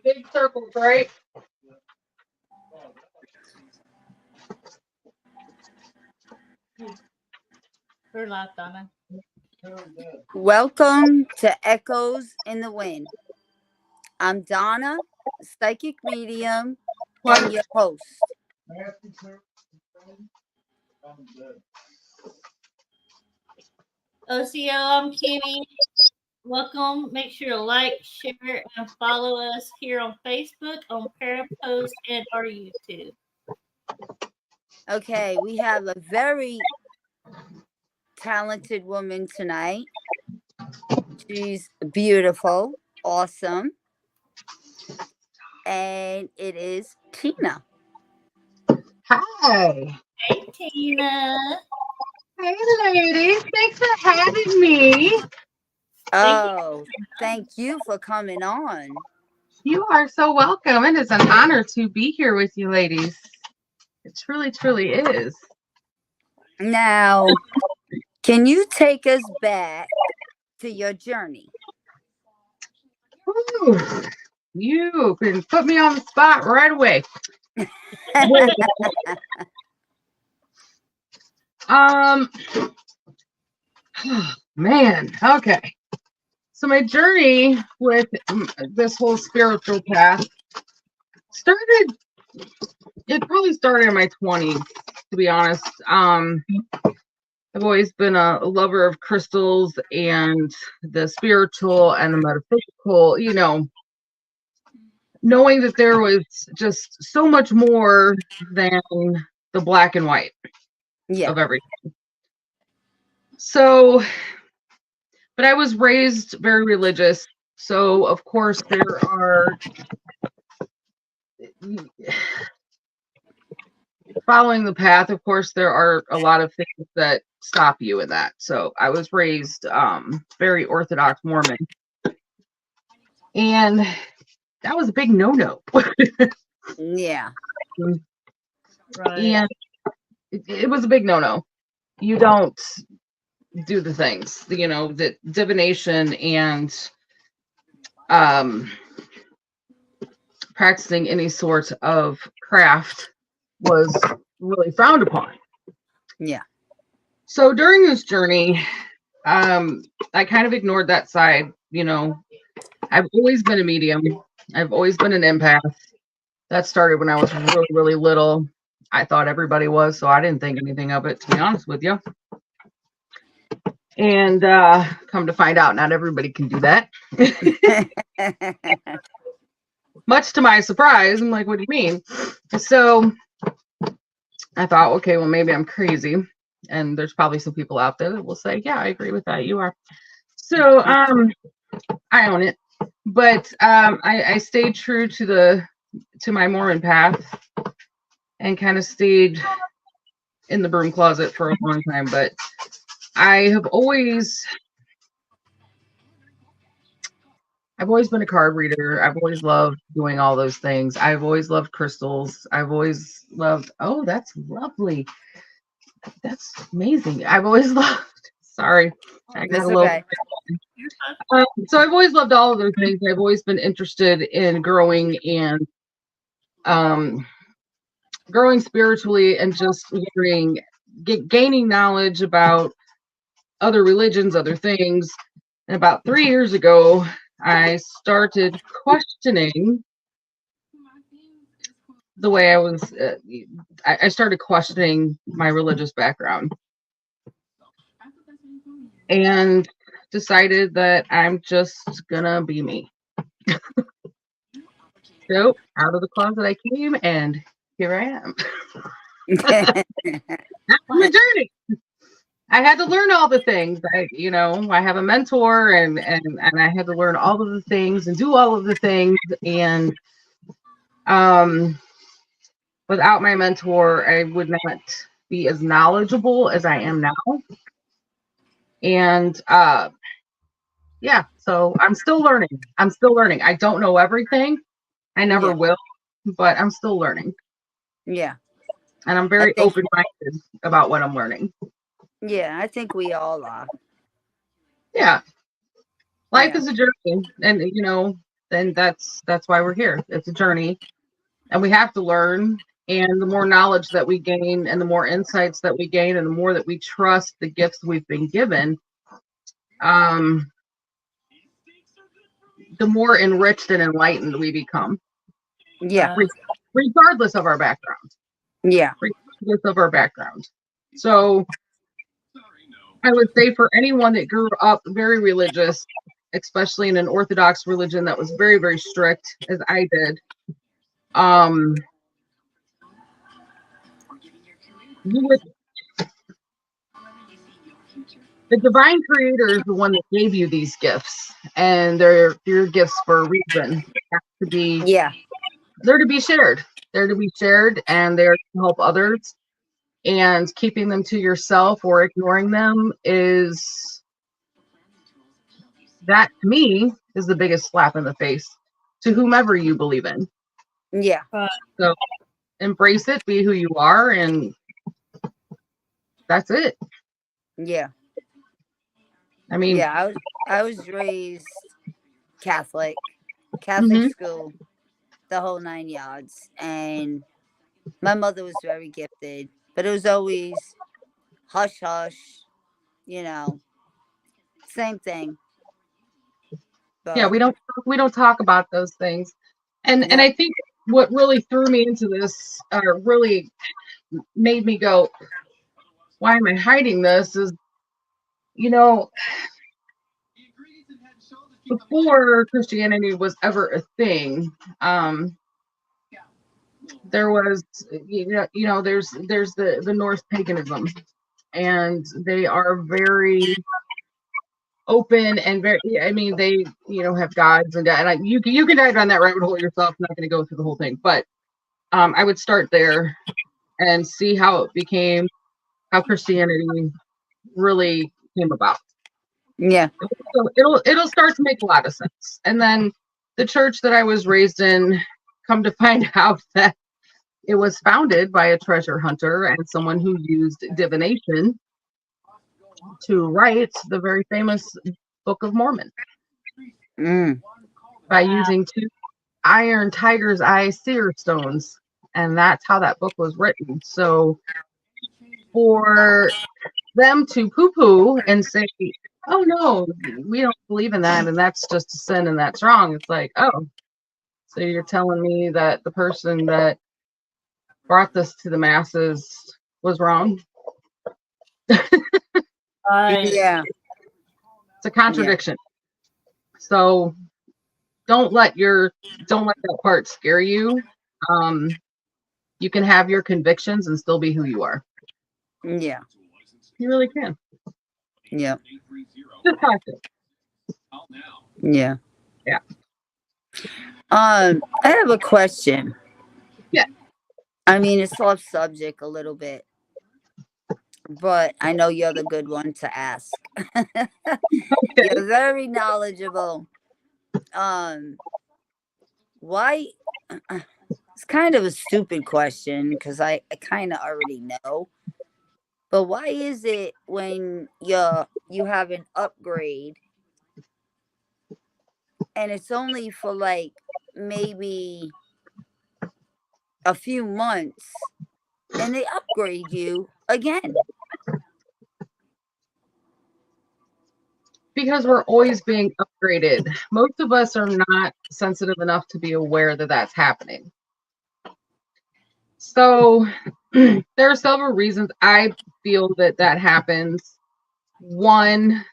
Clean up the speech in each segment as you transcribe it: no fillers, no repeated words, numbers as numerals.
Big circles, right? We're live, Donna. Welcome to Echoes in the Wind. I'm Donna, psychic medium, and What? your host. OCO, I'm Kimmy. Welcome. Make sure to like, share, and follow us here on Facebook, on Parapost, and our YouTube. Okay, we have a very talented woman tonight. She's beautiful, awesome, and it is Tina. Hi. Hey, Tina. Hey, ladies. Thanks for having me. Oh, thank you for coming on. You are so welcome. It is an honor to be here with you, ladies. It truly, truly is. Now, can you take us back to your journey? Woo. You can put me on the spot right away. Man, okay. So my journey with this whole spiritual path it probably started in my 20s, to be honest. I've always been a lover of crystals and the spiritual and the metaphysical, knowing that there was just so much more than the black and white of everything. So, but I was raised very religious. So, of course, there are following the path, of course, there are a lot of things that stop you in that. So I was raised very Orthodox Mormon. And that was a big no-no. Yeah. Right. And it was a big no-no. You don't do the things, the divination and practicing any sort of craft was really frowned upon. Yeah. So during this journey, I kind of ignored that side. I've always been a medium. I've always been an empath. That started when I was really, really little. I thought everybody was, so I didn't think anything of it, to be honest with you. And come to find out, not everybody can do that. Much to my surprise, I'm like, what do you mean? So I thought, okay, well, maybe I'm crazy. And there's probably some people out there that will say, yeah, I agree with that. You are. So I own it. But I stayed true to my Mormon path and kind of stayed in the broom closet for a long time. But I've always been a card reader. I've always loved doing all those things. I've always loved crystals. I've always loved, oh, that's lovely. That's amazing. I've always loved, sorry. I got a little. Okay. So I've always loved all of those things. I've always been interested in growing and growing spiritually and just gaining knowledge about other religions, other things. And about 3 years ago, I started questioning the way I was. I started questioning my religious background and decided that I'm just gonna be me. So out of the closet I came, and here I am. That's my journey. I had to learn all the things. I have a mentor, and I had to learn all of the things and do all of the things. And without my mentor, I would not be as knowledgeable as I am now. And yeah, so I'm still learning. I don't know everything. I never will, but I'm still learning. Yeah. And I'm very open-minded about what I'm learning. Yeah, I think we all are. Yeah. Life is a journey. And, then that's why we're here. It's a journey, and we have to learn. And the more knowledge that we gain, and the more insights that we gain, and the more that we trust the gifts we've been given, the more enriched and enlightened we become. Yeah. Regardless of our background. Yeah. Regardless of our background. So I would say for anyone that grew up very religious, especially in an Orthodox religion that was very, very strict, as I did, you would, the divine creator is the one that gave you these gifts, and they're your gifts for a reason. They have to be, they're to be shared. They're to be shared, and they're to help others. And keeping them to yourself or ignoring them is, that to me is the biggest slap in the face to whomever you believe in. Yeah. So embrace it, be who you are, and that's it. Yeah. I mean, yeah, I was raised Catholic school, the whole 9 yards, and my mother was very gifted, but it was always hush hush, you know, same thing. But yeah, we don't talk about those things, and I think what really threw me into this, really made me go, why am I hiding this? Is, before Christianity was ever a thing, there was, there's the Norse paganism, and they are very open and very, I mean, they, have gods and you can dive down that rabbit hole yourself. I'm not going to go through the whole thing, but I would start there and see how Christianity really came about. Yeah. So it'll start to make a lot of sense. And then the church that I was raised in, come to find out that it was founded by a treasure hunter and someone who used divination to write the very famous Book of Mormon by using 2 iron tiger's eye seer stones. And that's how that book was written. So for them to poo-poo and say, oh no, we don't believe in that, and that's just a sin and that's wrong, it's like, oh, so you're telling me that the person that brought this to the masses was wrong? Yeah. It's a contradiction. So don't let that part scare you. You can have your convictions and still be who you are. Yeah. You really can. Yeah. Just practice. Yeah. Yeah. I have a question. Yeah. I mean, it's off subject a little bit, but I know you're the good one to ask. Okay. You're very knowledgeable. Why? It's kind of a stupid question because I kind of already know. But why is it when you have an upgrade and it's only for like maybe a few months and they upgrade you again? Because we're always being upgraded. Most of us are not sensitive enough to be aware that that's happening. So there are several reasons I feel that happens. One,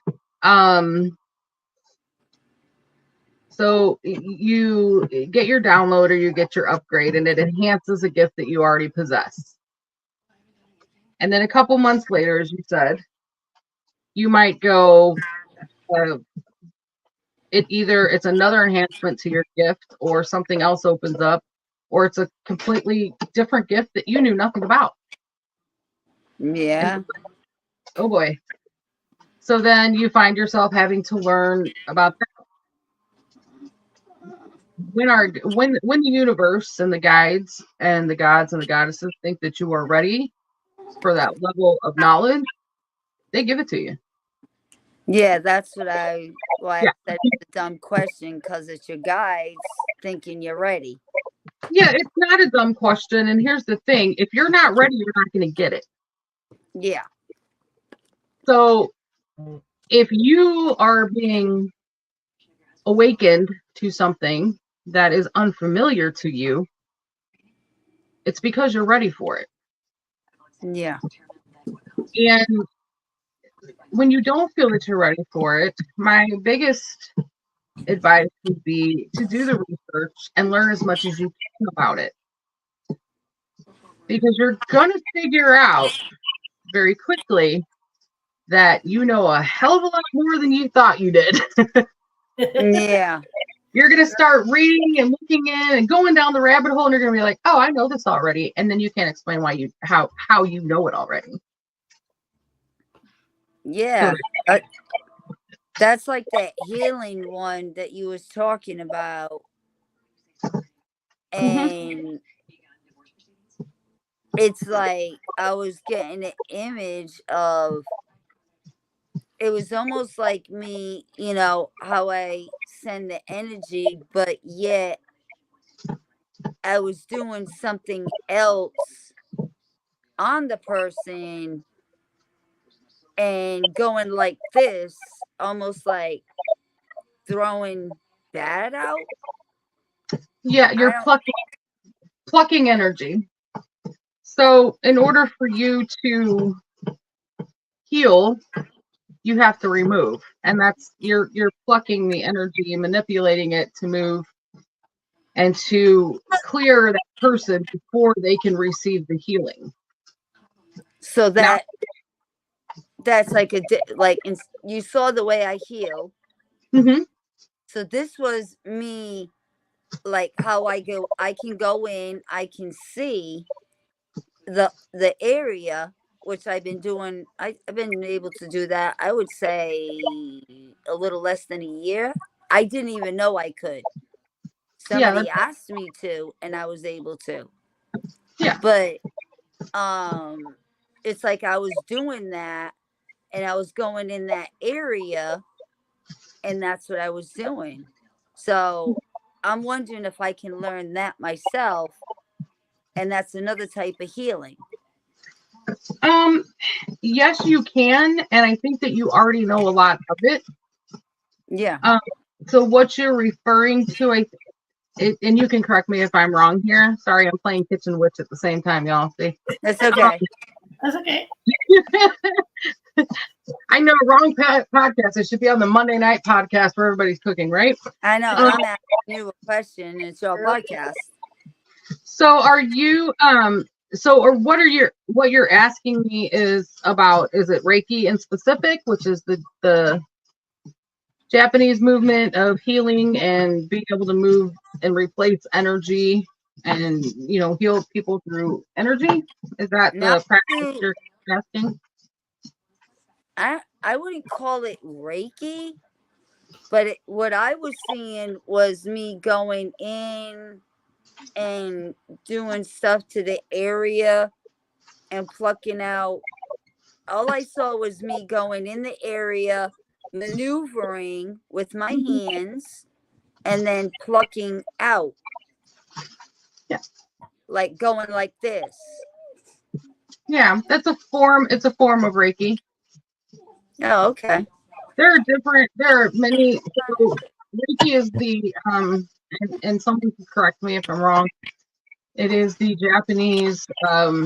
so you get your download or you get your upgrade, and it enhances a gift that you already possess. And then a couple months later, as you said, you might go, it's another enhancement to your gift, or something else opens up, or it's a completely different gift that you knew nothing about. Yeah. And, oh boy. So then you find yourself having to learn about that. When the universe and the guides and the gods and the goddesses think that you are ready for that level of knowledge, they give it to you. Yeah, that's what I why Yeah. I said it's a dumb question, because it's your guides thinking you're ready. Yeah, it's not a dumb question. And here's the thing, if you're not ready, you're not going to get it. Yeah. So if you are being awakened to something that is unfamiliar to you, it's because you're ready for it. Yeah. And when you don't feel that you're ready for it, my biggest advice would be to do the research and learn as much as you can about it. Because you're going to figure out very quickly that you know a hell of a lot more than you thought you did. Yeah. You're going to start reading and looking in and going down the rabbit hole, and you're going to be like, oh, I know this already. And then you can't explain why how you know it already. Yeah. So, That's like that healing one that you was talking about. And it's like I was getting an image of, it was almost like me, how I send the energy, but yet I was doing something else on the person and going like this, almost like throwing that out. yeah, you're plucking energy. So in order for you to heal, you have to remove, and that's you're plucking the energy and manipulating it to move and to clear that person before they can receive the healing. So Now, that's like you saw the way I heal. So this was me, like how I can go in, I can see the area, which I've been doing. I've been able to do that, I would say, a little less than a year. I didn't even know I could. Somebody asked me to, and I was able to. Yeah. But it's like I was doing that, and I was going in that area, and that's what I was doing. So I'm wondering if I can learn that myself, and that's another type of healing. Yes, you can, and I think that you already know a lot of it. Yeah. So what you're referring to, and you can correct me if I'm wrong here. Sorry, I'm playing kitchen witch at the same time, y'all. See, that's okay. That's okay. I know, wrong podcast. It should be on the Monday night podcast where everybody's cooking, right? I know. I'm asking you a question. It's your podcast. So are you or what you're asking me is about, is it Reiki in specific, which is the Japanese movement of healing and being able to move and replace energy and heal people through energy? Is that the practice you're asking? I wouldn't call it Reiki, but what I was seeing was me going in and doing stuff to the area and plucking out. All I saw was me going in the area, maneuvering with my hands, and then plucking out. Yeah. Like going like this. Yeah, that's a form. It's a form of Reiki. Oh, okay. There are many. So Reiki is the and someone can correct me if I'm wrong. It is the Japanese part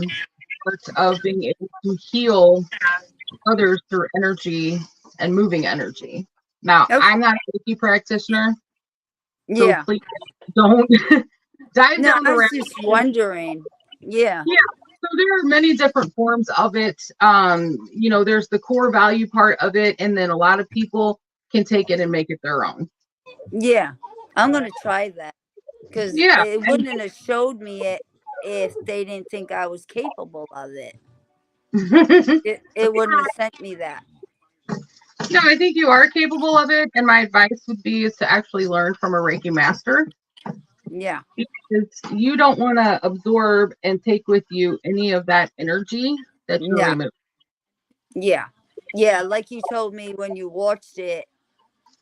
of being able to heal others through energy and moving energy. Now, I'm not a Reiki practitioner, so please don't dive down the rabbit hole. I was just wondering. Yeah. Yeah. So there are many different forms of it. There's the core value part of it, and then a lot of people can take it and make it their own. Yeah, I'm gonna try that, because it wouldn't have showed me it if they didn't think I was capable of it. It wouldn't have sent me that. No, I think you are capable of it, and my advice would be is to actually learn from a Reiki master. Yeah. Because you don't want to absorb and take with you any of that energy that you're removing. Yeah. Yeah, like you told me when you watched it,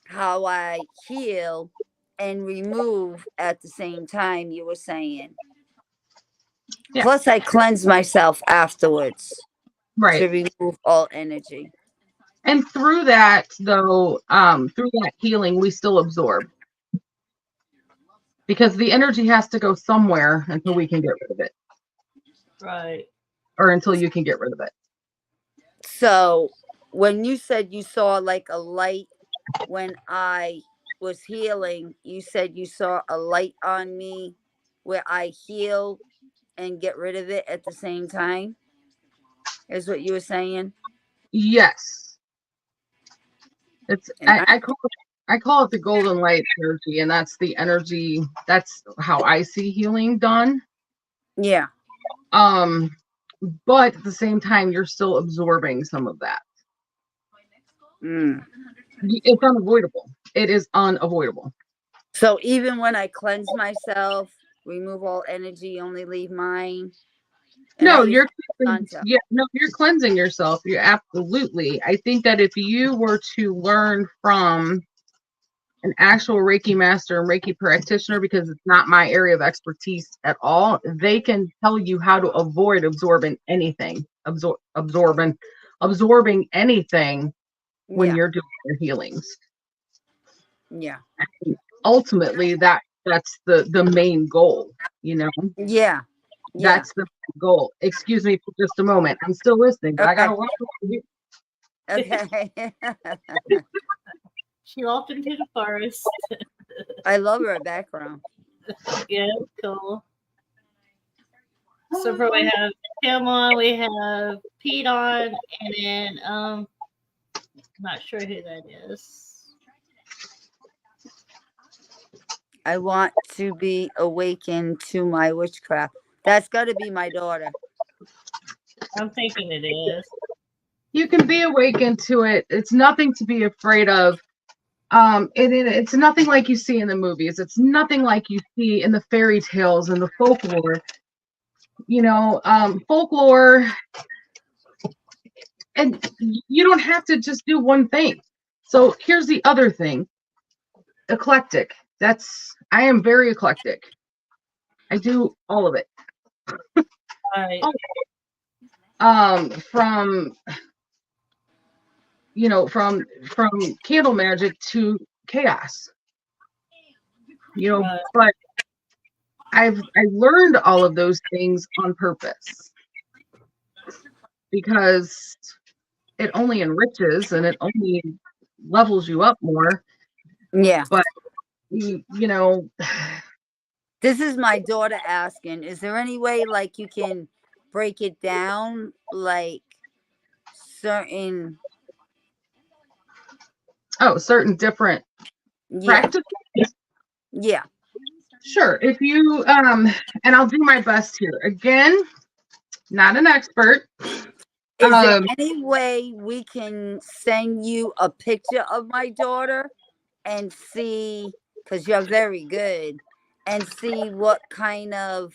how I heal and remove at the same time, you were saying. Yeah. Plus, I cleanse myself afterwards to Right. remove all energy. And through that, though, through that healing, we still absorb because the energy has to go somewhere until we can get rid of it, Right. or until you can get rid of it. So, when you said you saw like a light when I was healing, you said you saw a light on me where I heal and get rid of it at the same time, is what you were saying? Yes, it's And I call it the golden light energy, and that's the energy. That's how I see healing done. yeah. Um, but at the same time, you're still absorbing some of that. Mm. It's unavoidable. It is unavoidable. So even when I cleanse myself, remove all energy, only leave mine. And I No, use you're contact. you're cleansing yourself. You absolutely. I think that if you were to learn from an actual Reiki master and Reiki practitioner, because it's not my area of expertise at all, they can tell you how to avoid absorbing anything when Yeah. you're doing your healings. Yeah. Ultimately, that's the main goal, you know. Yeah. Yeah. That's the goal. Excuse me for just a moment. I'm still listening, but I Okay. gotta watch what I do. Okay. She walked into the forest. I love her background. Yeah, cool. So far we have Kim on, we have Pete on, and then I'm not sure who that is. I want to be awakened to my witchcraft. That's got to be my daughter. I'm thinking it is. You can be awakened to it. It's nothing to be afraid of. It's nothing like you see in the movies. It's nothing like you see in the fairy tales and the folklore. You know, folklore, and you don't have to just do one thing. So here's the other thing. Eclectic. I am very eclectic. I do all of it. Right. From from candle magic to chaos. Right. But I learned all of those things on purpose because it only enriches and it only levels you up more. Yeah. But you know, This is my daughter asking, is there any way like you can break it down like certain certain different yeah. practices. Yeah. Sure. If you and I'll do my best here. Again, not an expert. Is there any way we can send you a picture of my daughter and see, because you're very good, and see what kind of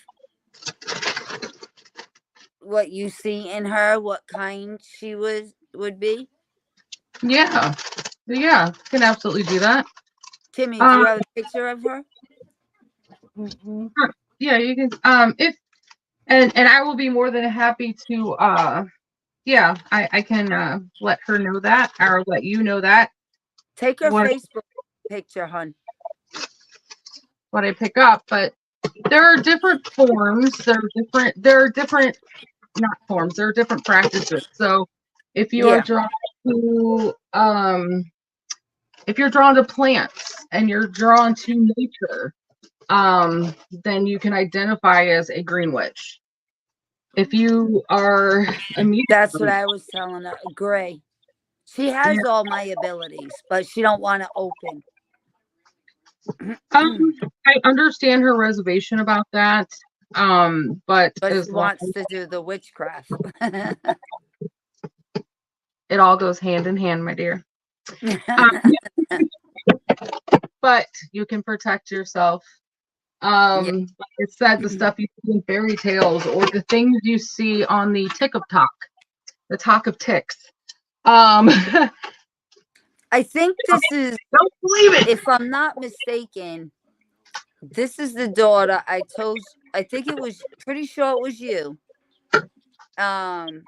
what you see in her, what kind she would be? Yeah. Can absolutely do that. Timmy, do you have a picture of her? Mm-mm. Yeah, you can if and I will be more than happy to I can let her know that or let you know that Take her what Facebook picture, hon. what I pick up, but there are different forms, there are different not forms, there are different practices. So if you are Yeah. drawn to if you're drawn to plants and you're drawn to nature, then you can identify as a green witch. If you are a medium, That's what I was telling her. Gray. She has all my abilities, but she don't want to open. I understand her reservation about that. But But as she long wants to do the witchcraft. it all goes hand in hand, my dear. But you can protect yourself. Yeah. Like I said, the stuff you see in fairy tales or the things you see on the Tick of Talk, the Talk of Ticks. I think this is, Don't believe it. if I'm not mistaken, this is the daughter I think it was, pretty sure it was you.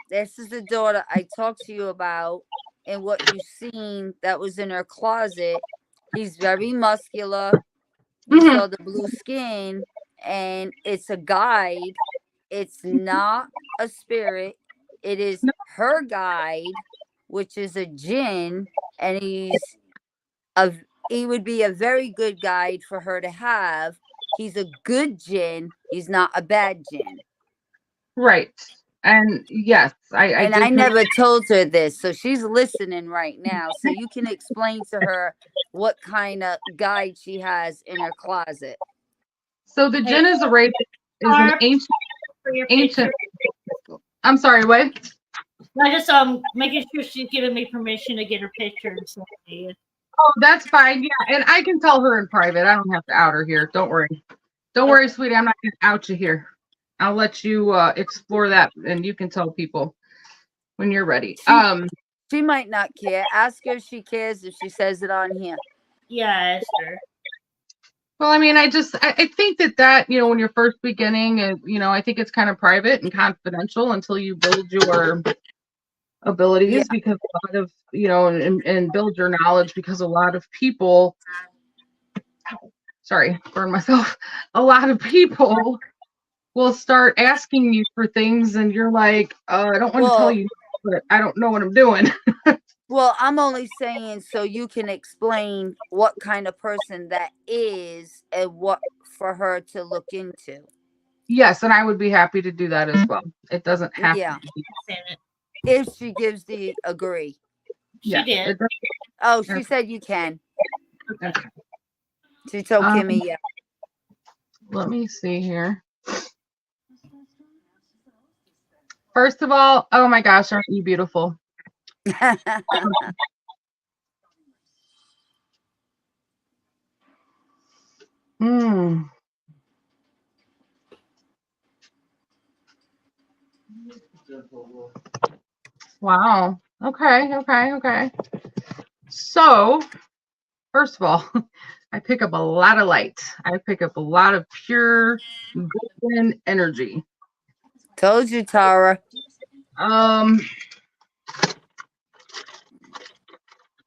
This is the daughter I talked to you about, and what you seen that was in her closet. He's very muscular. You Mhm. saw the blue skin, and it's a guide. It's not a spirit. It is her guide, which is a jinn, and he would be a very good guide for her to have. He's a good jinn. He's not a bad jinn. Right. And yes, I And did. I never told her this, so she's listening right now. So you can explain to her what kind of guide she has in her closet. So the jinn is an Barb, ancient. for your Ancient. picture. I'm sorry. What? I just making sure she's giving me permission to get her picture and stuff. Oh, that's fine. Yeah, and I can tell her in private. I don't have to out her here. Don't worry. Don't worry, sweetie. I'm not gonna out you here. I'll let you explore that, and you can tell people when you're ready. She might not care. Ask her if she cares if she says it on here. Yeah, I asked her. Well, I mean, I think that when you're first beginning, I think it's kind of private and confidential until you build your abilities, because a lot of and build your knowledge, because a lot of people, sorry, burn myself, a lot of people will start asking you for things, and you're like, I don't want to tell you, but I don't know what I'm doing. Well, I'm only saying so you can explain what kind of person that is and what for her to look into. Yes, and I would be happy to do that as well. It doesn't have to be. If she gives the agree. She did. Oh, she said you can. Okay. She told Kimmy, yeah. Let me see here. First of all, oh my gosh, aren't you beautiful? Wow. Okay. So, first of all, I pick up a lot of light. I pick up a lot of pure golden energy. Told you, Tara.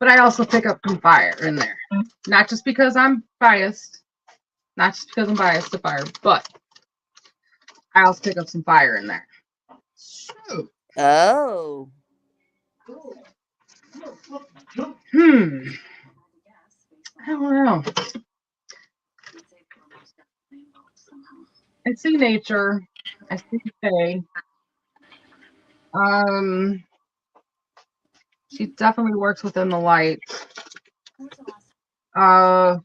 But I also pick up some fire in there. Not just because I'm biased. Not just because I'm biased to fire, but I also pick up some fire in there. Oh. I don't know. I see nature. I see Faye. She definitely works within the light. I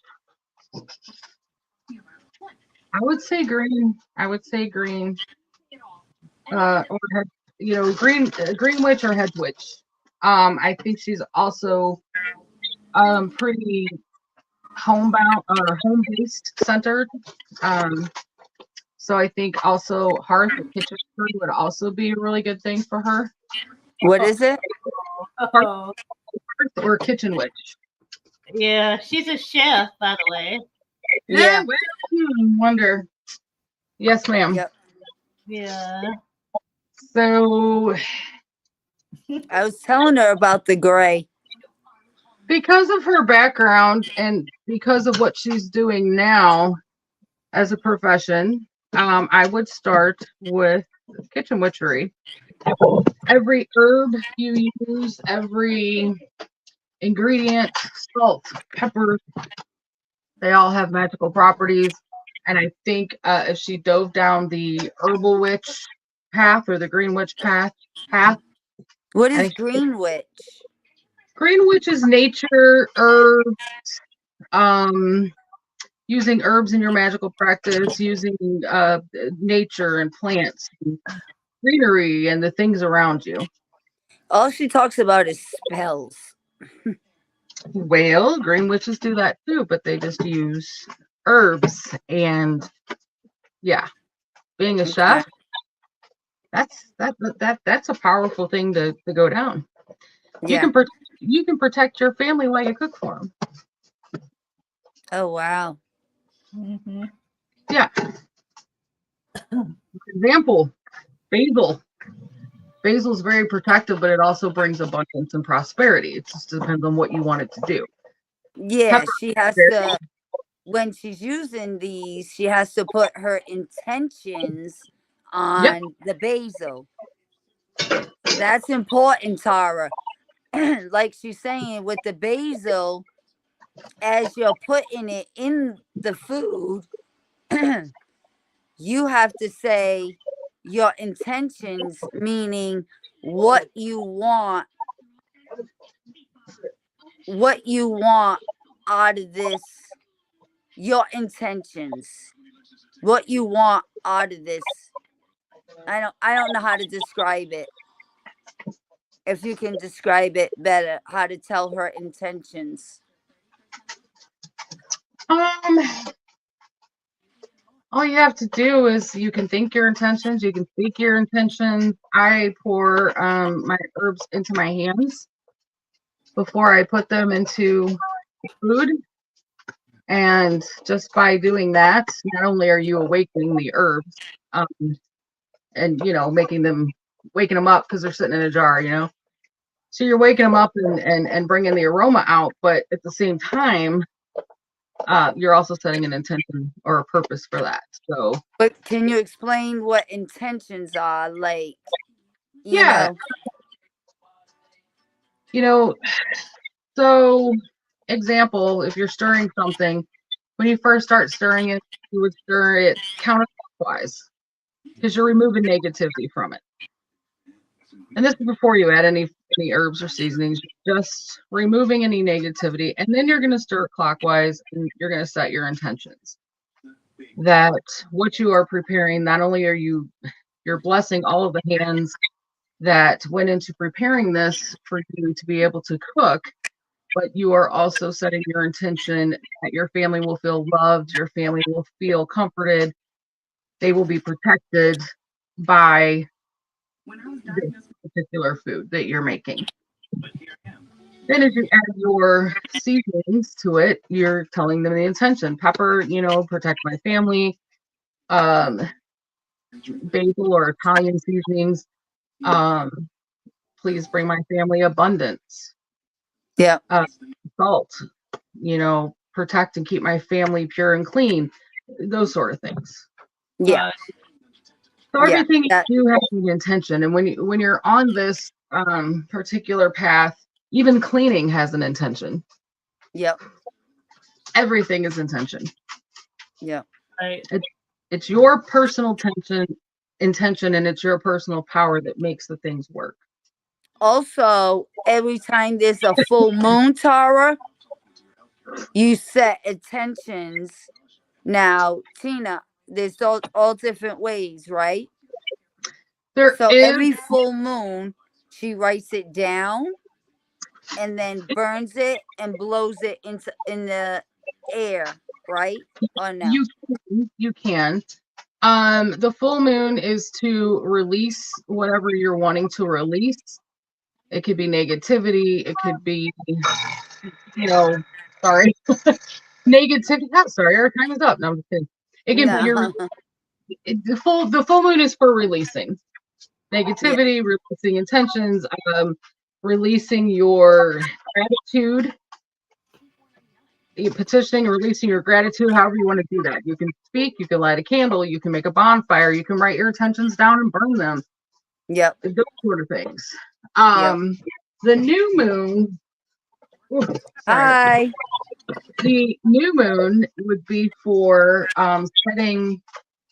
would say green. Or green witch or hedge witch. I think she's also pretty homebound or home based centered. So I think also hearth or kitchen would also be a really good thing for her. What is it? Hearth or kitchen witch. Yeah, she's a chef, by the way. Yeah. Wonder. Yes, ma'am. Yep. Yeah. So I was telling her about the gray. Because of her background and because of what she's doing now as a profession, I would start with kitchen witchery. Every herb you use, every ingredient, salt, pepper, they all have magical properties. And I think if she dove down the herbal witch path or the green witch path. What is green witch? Green witch is nature, herbs, using herbs in your magical practice, using nature and plants, and greenery, and the things around you. All she talks about is spells. Well, green witches do that too, but they just use herbs. And yeah, being a chef, that's a powerful thing to go down. Yeah. you can protect your family while you cook for them. Oh, wow. Mm-hmm. Yeah. Example, basil. Basil is very protective, but it also brings abundance and prosperity. It just depends on what you want it to do. Yeah, Pepper, she has to, when she's using these, she has to put her intentions yep, on the basil. So that's important, Tara. Like she's saying, with the basil, as you're putting it in the food, you have to say your intentions, meaning what you want out of this, your intentions, what you want out of this. I don't know how to describe it. If you can describe it better, how to tell her intentions. All you have to do is you can think your intentions, you can speak your intentions. I pour my herbs into my hands before I put them into food. And just by doing that, not only are you awakening the herbs, um, and waking them up because they're sitting in a jar, So you're waking them up and bringing the aroma out, but at the same time, you're also setting an intention or a purpose for that. So, But can you explain what intentions are? Like, yeah, so example, if you're stirring something, when you first start stirring it, you would stir it counterclockwise because you're removing negativity from it. And this is before you add any herbs or seasonings, just removing any negativity. And then you're going to stir it clockwise and you're going to set your intentions. That what you are preparing, not only are you're blessing all of the hands that went into preparing this for you to be able to cook, but you are also setting your intention that your family will feel loved, your family will feel comforted, they will be protected by this particular food that you're making. Then as you add your seasonings to it, you're telling them the intention. Pepper, protect my family. Basil or Italian seasonings, please bring my family abundance. yeah, Salt, protect and keep my family pure and clean. Those sort of things. yeah, So yeah. everything you have an intention, and when you're on this particular path, even cleaning has an intention. Yep. Everything is intention. Yeah. Right. It's your personal intention, and it's your personal power that makes the things work. Also, every time there's a full moon, Tara, you set intentions. Now, Tina, there's all different ways, right? So every full moon, she writes it down and then burns it and blows it in the air, right? Or no? You can. The full moon is to release whatever you're wanting to release. It could be negativity. It could be, sorry, negativity. Oh, sorry, our time is up. No, I'm just kidding. It can be the full moon is for releasing negativity, releasing intentions, releasing your gratitude, petitioning, releasing your gratitude, however you want to do that. You can speak, you can light a candle, you can make a bonfire, you can write your intentions down and burn them. Yep. Those sort of things. The new moon. Hi. The new moon would be for setting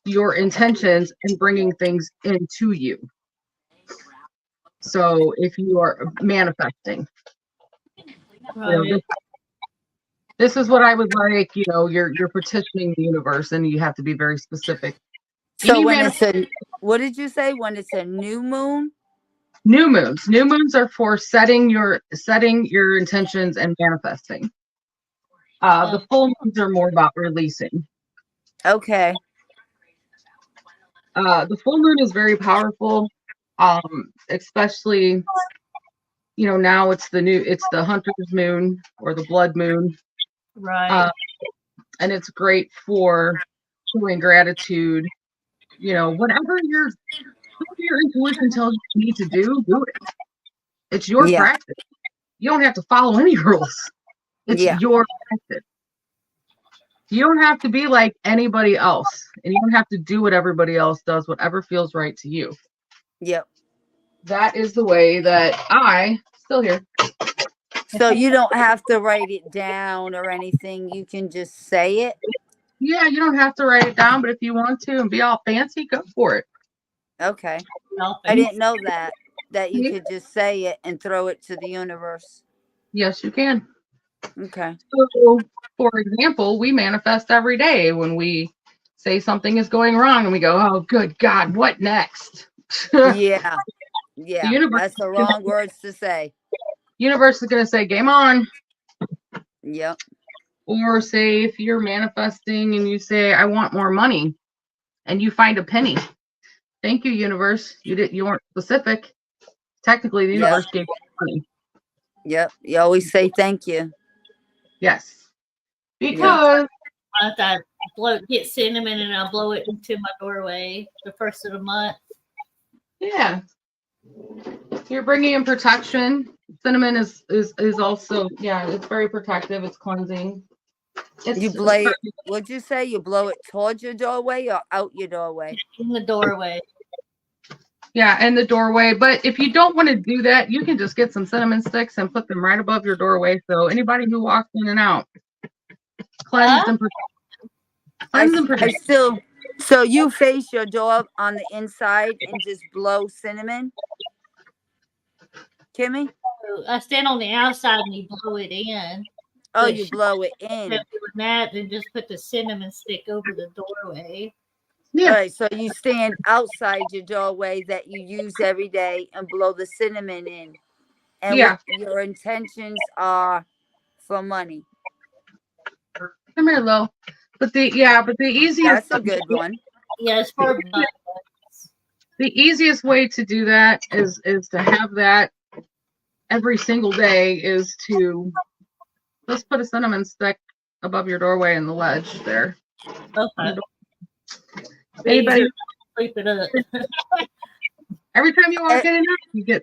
your intentions and bringing things into you. So if you are manifesting, Right. this is what I would like. You're petitioning the universe, and you have to be very specific. So what did you say? When it's a new moon? New moons are for setting your intentions and manifesting. The full moons are more about releasing. Okay. The full moon is very powerful, especially now it's the hunter's moon or the blood moon. Right. And it's great for showing gratitude. Whatever your intuition tells you need to do it. It's your Yeah. practice. You don't have to follow any rules. It's Yeah. your practice. You don't have to be like anybody else, and you don't have to do what everybody else does, whatever feels right to you. Yep. That is the way that I still here. So you don't have to write it down or anything. You can just say it. Yeah, you don't have to write it down, but if you want to and be all fancy, go for it. Okay. No, I didn't know that you Yeah. could just say it and throw it to the universe. Yes, you can. Okay. So, for example, we manifest every day when we say something is going wrong and we go, oh, good God, what next? Yeah. Yeah. universe, That's the wrong words to say. universe is going to say, game on. Yep. Or say if you're manifesting and you say, I want more money, and you find a penny. Thank you, universe. You weren't specific. Technically, the universe gave you money. Yep. You always say thank you. Yes. Because I get cinnamon and I blow it into my doorway the first of the month. yeah. You're bringing in protection. Cinnamon is also, it's very protective. It's cleansing. What'd you say? You blow it towards your doorway or out your doorway? In the doorway. Yeah, in the doorway. But if you don't want to do that, you can just get some cinnamon sticks and put them right above your doorway. So anybody who walks in and out, cleansed and protected. So you face your door on the inside and just blow cinnamon? Kimmy? I stand on the outside and you blow it in. Oh, you blow it in. Doing that, and just put the cinnamon stick over the doorway. Yeah. All right, so you stand outside your doorway that you use every day and blow the cinnamon in. And what your intentions are for money. Come here, Lo. But the easiest. That's a good one. Yeah, it's for the easiest way to do that is to have that every single day is to just put a cinnamon stick above your doorway in the ledge there. Okay. Anybody sleep it up. Every time you walk in and out,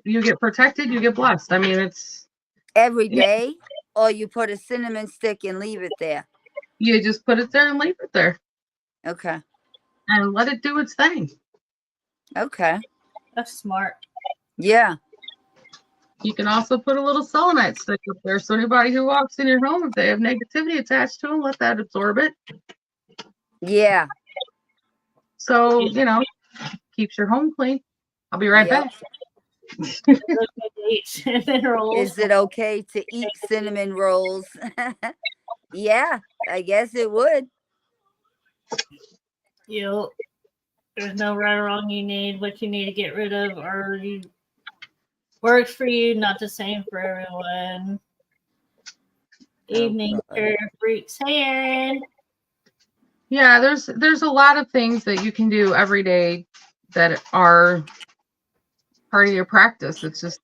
you get protected, you get blessed. I mean, it's every day, or you put a cinnamon stick and leave it there. You just put it there and leave it there. Okay. And let it do its thing. Okay. That's smart. Yeah. You can also put a little selenite stick up there. So anybody who walks in your home, if they have negativity attached to them, let that absorb it. Yeah. So, keeps your home clean. I'll be right back. Is it okay to eat cinnamon rolls? Yeah, I guess it would. There's no right or wrong. You need what you need to get rid of, or works for you, not the same for everyone. Evening fruits hair. Yeah, there's a lot of things that you can do every day that are part of your practice. It's just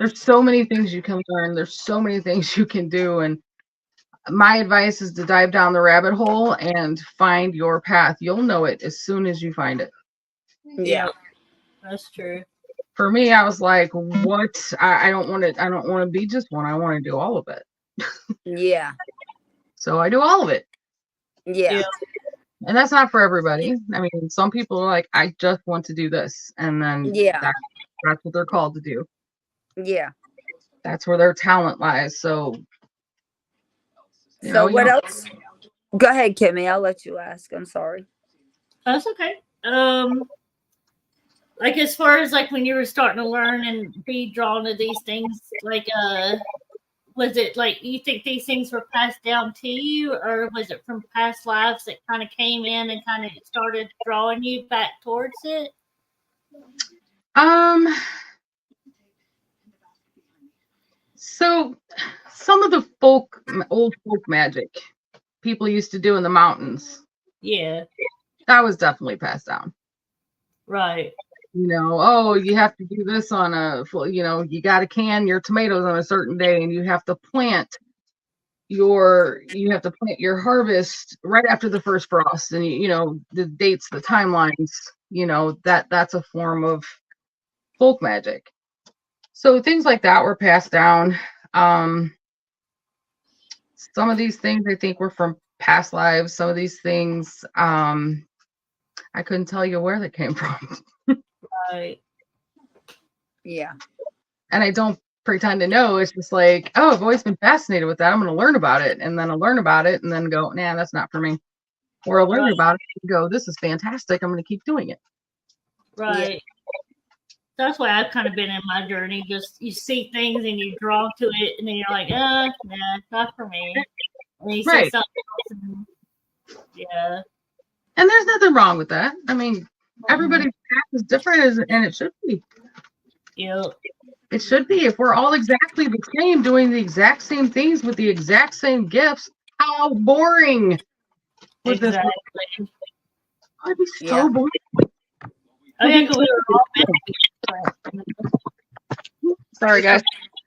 there's so many things you can learn. There's so many things you can do. And my advice is to dive down the rabbit hole and find your path. You'll know it as soon as you find it. Yeah. That's true. For me, I was like, what? I don't want to be just one. I want to do all of it. Yeah. So I do all of it. Yeah. And that's not for everybody. I mean, some people are like, I just want to do this. And then that's what they're called to do. Yeah. That's where their talent lies. So what else? Go ahead, Kimmy. I'll let you ask. I'm sorry. That's okay. Like as far as like when you were starting to learn and be drawn to these things, like was it like you think these things were passed down to you, or was it from past lives that kind of came in and kind of started drawing you back towards it? So some of the old folk magic people used to do in the mountains. Yeah. That was definitely passed down. Right. Oh, you have to do this on you got to can your tomatoes on a certain day, and you have to plant your harvest right after the first frost, and the dates, the timelines, that's a form of folk magic. So things like that were passed down. Some of these things I think were from past lives. Some of these things I couldn't tell you where they came from. Right. Yeah. And I don't pretend to know. It's just like, oh, I've always been fascinated with that. I'm going to learn about it. And then I'll learn about it and then go, nah, that's not for me. Or I'll learn about it and go, this is fantastic. I'm going to keep doing it. Right. Yeah. That's why I've kind of been in my journey. Just you see things and you draw to it, and then you're like, nah, it's not for me. And then you see something else, and yeah. And there's nothing wrong with that. I mean, everybody's path is different, and it should be. Yep. It should be. If we're all exactly the same, doing the exact same things with the exact same gifts, how boring would this be? I'd be so boring. Oh, yeah, because we were all different. Sorry, guys.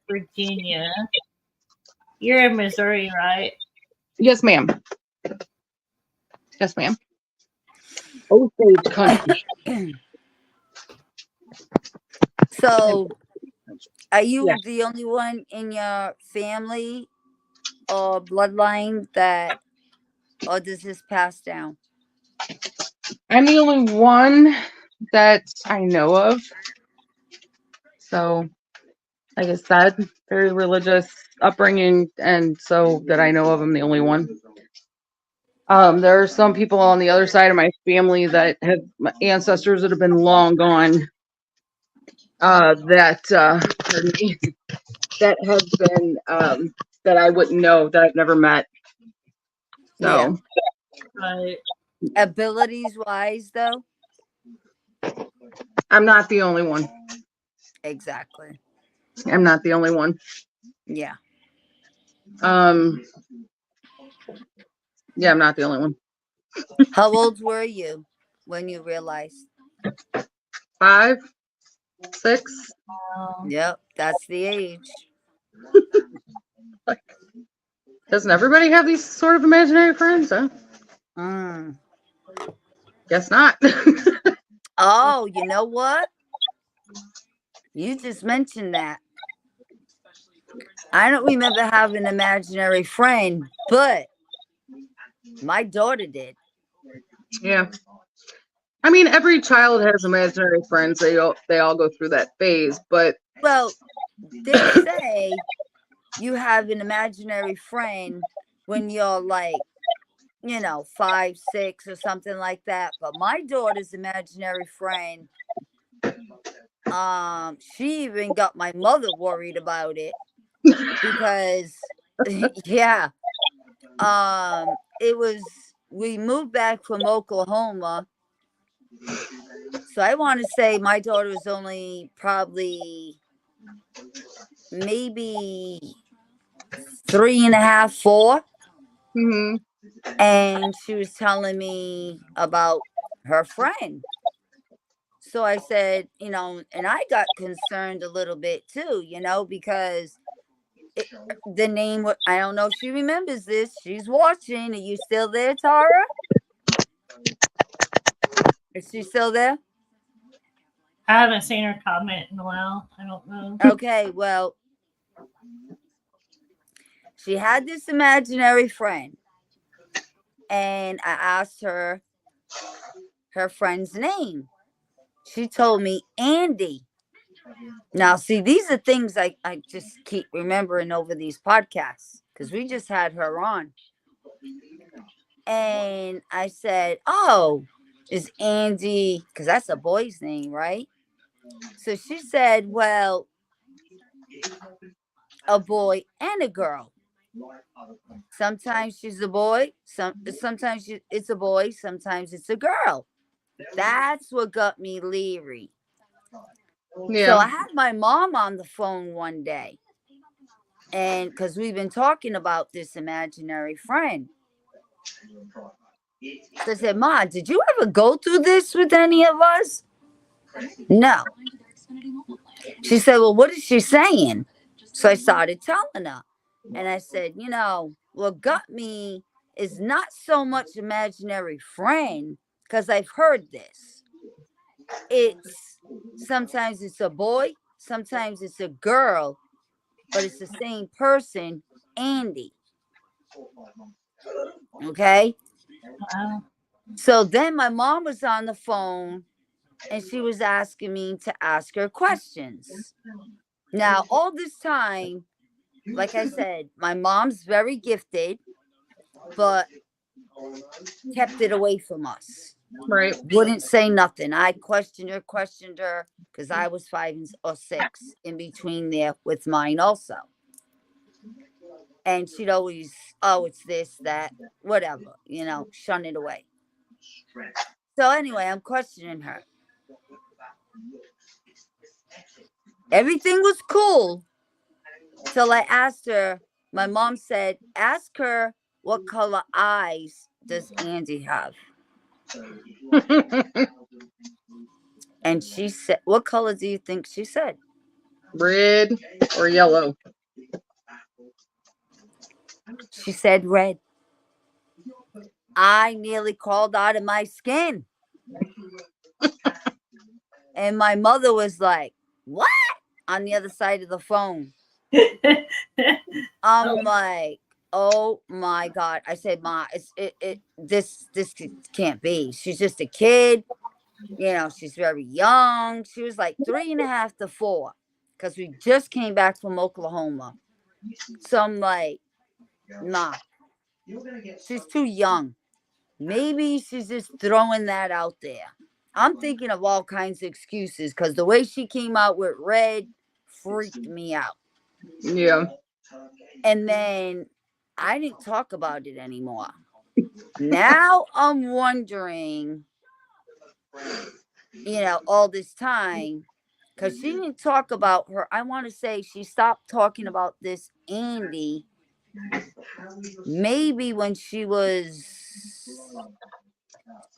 Virginia. You're in Missouri, right? Yes, ma'am. Yes, ma'am. Osage country. So, are you the only one in your family or bloodline or does this pass down? I'm the only one that I know of. So, like I said, very religious upbringing, and so that I know of, I'm the only one. There are some people on the other side of my family that have ancestors that have been long gone. That have been that I wouldn't know, that I've never met. So, Right. Abilities wise, though, I'm not the only one. Exactly. I'm not the only one. Yeah. Yeah, I'm not the only one. How old were you when you realized? 5, 6. Yep, that's the age. Doesn't everybody have these sort of imaginary friends, huh? Guess not. Oh, you know what? You just mentioned that. I don't remember having an imaginary friend, but my daughter did. Yeah. I mean, every child has imaginary friends. They all go through that phase, but well, they say you have an imaginary friend when you're like, 5, 6 or something like that. But my daughter's imaginary friend, she even got my mother worried about it because yeah. We moved back from Oklahoma. So I want to say my daughter was only probably maybe 3.5, 4. Mm-hmm. And she was telling me about her friend. So I said, and I got concerned a little bit too, because the name, I don't know if she remembers this. She's watching. Are you still there, Tara? Is she still there? I haven't seen her comment in a while. I don't know. Okay, well, she had this imaginary friend. And I asked her friend's name. She told me Andy. Now, see, these are things I just keep remembering over these podcasts because we just had her on. And I said, oh, is Andy, because that's a boy's name, right? So she said, well, a boy and a girl. Sometimes she's a boy, sometimes it's a boy, sometimes it's a girl. That's what got me leery. Yeah. So I had my mom on the phone one day, and because we've been talking about this imaginary friend. So I said, Ma, did you ever go through this with any of us? No. She said, well, what is she saying? So I started telling her. And I said, what got me is not so much imaginary friend, because I've heard this. It's sometimes it's a boy, sometimes it's a girl, but it's the same person, Andy. Okay. Wow. So then my mom was on the phone and she was asking me to ask her questions. Now, all this time, like I said, my mom's very gifted, but kept it away from us. Right. Wouldn't say nothing. I questioned her, because I was 5 or 6 in between there with mine also. And she'd always, oh, it's this, that, whatever, shun it away. So anyway, I'm questioning her. Everything was cool till I asked her. My mom said, ask her, what color eyes does Andy have? And she said, what color do you think she said? Red or yellow? She said red. I nearly crawled out of my skin. And my mother was like, what? On the other side of the phone. I'm like, oh my God. I said, Ma, this can't be. She's just a kid. She's very young. She was like 3.5 to 4, because we just came back from Oklahoma. So I'm like, nah, she's too young. Maybe she's just throwing that out there. I'm thinking of all kinds of excuses, because the way she came out with red freaked me out. Yeah. And then I didn't talk about it anymore. Now I'm wondering, all this time, because she didn't talk about her. I want to say she stopped talking about this Andy maybe when she was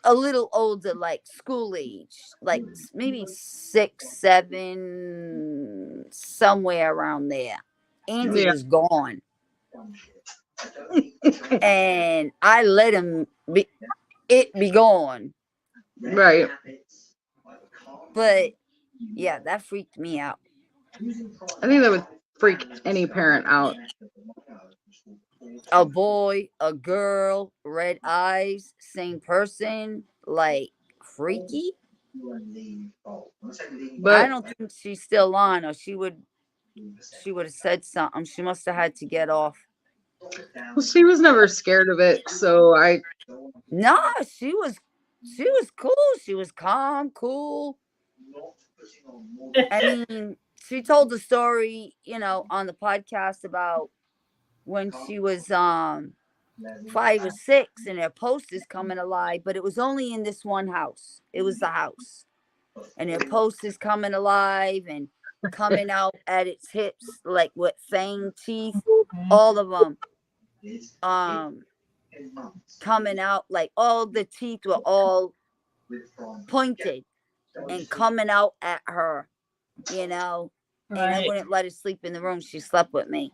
a little older, like school age, like maybe 6, 7, somewhere around there. Andy Yeah. was gone. And I let him be gone. Right. But yeah, that freaked me out. I think that would freak any parent out. A boy, a girl, red eyes, same person, like freaky. But I don't think she's still on, or she would have said something. She must have had to get off. well, she was never scared of it, so No, she was cool. She was calm, cool. I mean, she told the story, on the podcast about when she was 5 or 6 and her posters coming alive, but it was only in this one house. It was the house. And her posters coming alive and coming out at its hips, like with fang teeth, all of them coming out, like all the teeth were all pointed and coming out at her, and I wouldn't let her sleep in the room. She slept with me.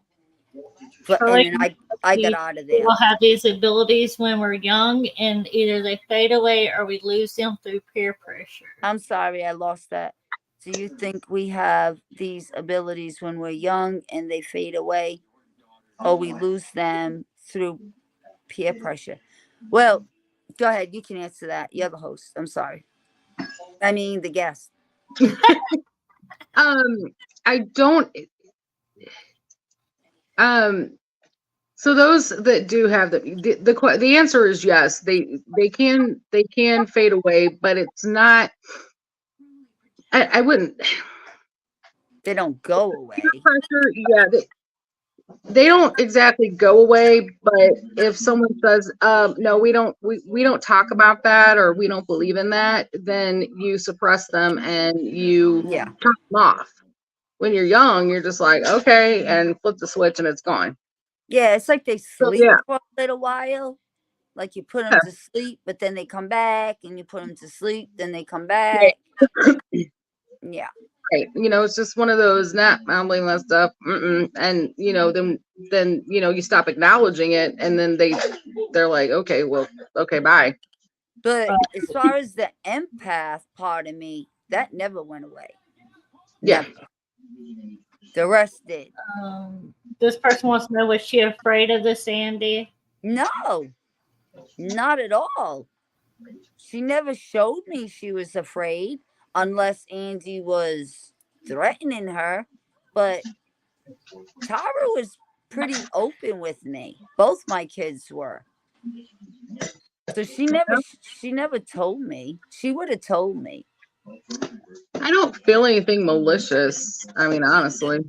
And then I got out of there. We'll have these abilities when we're young, and either they fade away or we lose them through peer pressure. I'm sorry, I lost that. Do you think we have these abilities when we're young and they fade away, or we lose them through peer pressure? Well, go ahead. You can answer that. You're the host. I'm sorry. I mean, the guest. I don't. So those that do have the answer is yes. They can fade away, but it's not. I wouldn't. They don't go away. Pressure, yeah. They don't exactly go away, but if someone says, no, we don't talk about that, or we don't believe in that, then you suppress them and you turn them off. When you're young, you're just like, okay, and flip the switch and it's gone. Yeah, it's like they sleep for a little while. Like you put them to sleep, but then they come back, and you put them to sleep, then they come back. Right. Yeah. Right. It's just one of those, nah, I'm blaming that stuff. And, then, you stop acknowledging it, and then they're like, okay, well, okay, bye. But as far as the empath part of me, that never went away. Yeah. Never. The rest did. This person wants to know, was she afraid of the Sandy? No, not at all. She never showed me she was afraid, unless Angie was threatening her. But Tara was pretty open with me. Both my kids were. So she never told me. She would have told me. I don't feel anything malicious. I mean, honestly.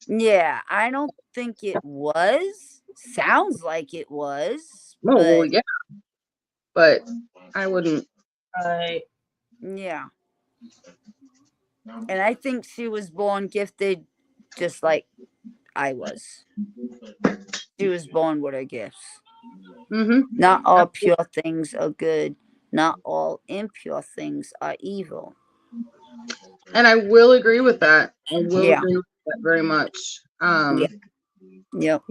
Yeah, I don't think it was. Sounds like it was. Oh, yeah. But I wouldn't. Right. Yeah. And I think she was born gifted just like I was. She was born with her gifts. Mm-hmm. Not all pure things are good. Not all impure things are evil. And I will agree with that. I will agree with that very much. Yep.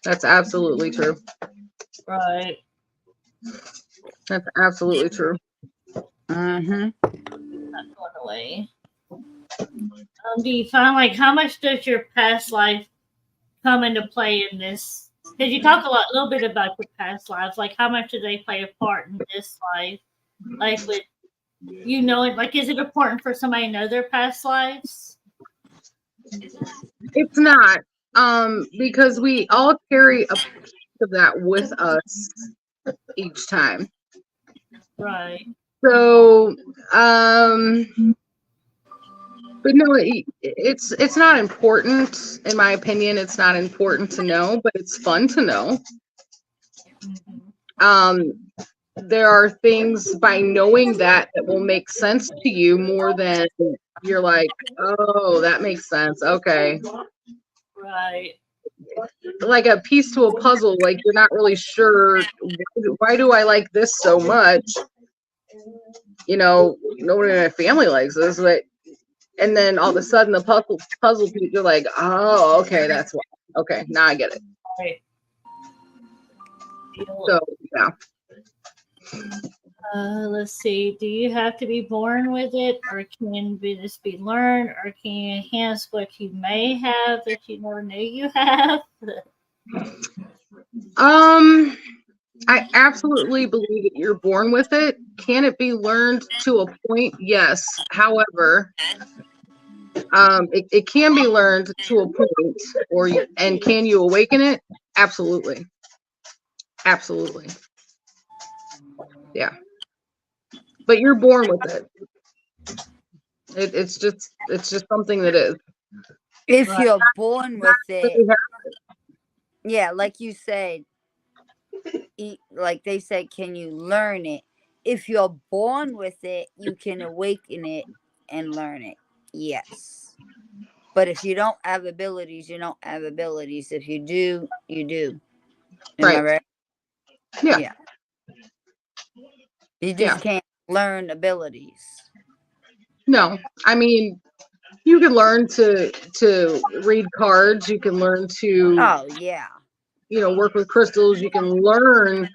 That's absolutely true. Right. That's absolutely true. Mm-hmm. Not going away. Do you find, like, how much does your past life come into play in this? Because you talk a little bit about your past lives. Like, how much do they play a part in this life? Like, with like, is it important for somebody to know their past lives? It's not, because we all carry a piece of that with us each time. Right. So, but no, it's not important, in my opinion. It's not important to know, but it's fun to know. There are things by knowing that will make sense to you more than you're like, oh, that makes sense. Okay. Right. Like a piece to a puzzle, like you're not really sure, why do I like this so much? Nobody in my family likes this, but and then all of a sudden the puzzle piece, you're like, oh, okay, that's why. Okay, now I get it. Right. So yeah. Let's see. Do you have to be born with it, or can this be learned, or can you enhance what you may have that you never knew you have? I absolutely believe that you're born with it. Can it be learned to a point? Yes. However, it can be learned to a point, and can you awaken it? Absolutely. Absolutely. Yeah. But you're born with it. It's just something that is. If you're born with it, yeah, like you said, like they said, can you learn it? If you're born with it, you can awaken it and learn it. Yes. But if you don't have abilities, you don't have abilities. If you do, you do. Am I right? Yeah. You just can't learn abilities. No, I mean, you can learn to read cards. You can learn to. Oh yeah. Work with crystals. You can learn.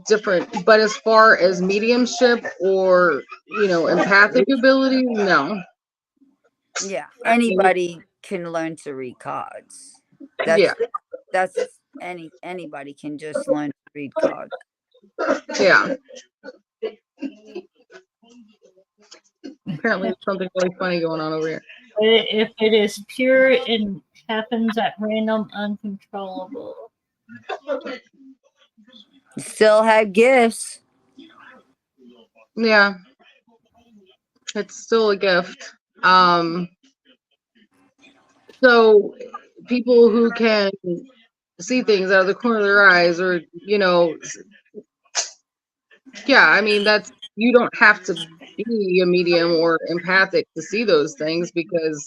Different. But as far as mediumship or empathic ability, no. Yeah, anybody can learn to read cards. That's anybody can just learn to read cards. Yeah. Apparently, there's something really funny going on over here. If it is pure and happens at random, uncontrollable. Still have gifts. Yeah. It's still a gift. So people who can see things out of the corner of their eyes, or yeah, I mean, you don't have to be a medium or empathic to see those things, because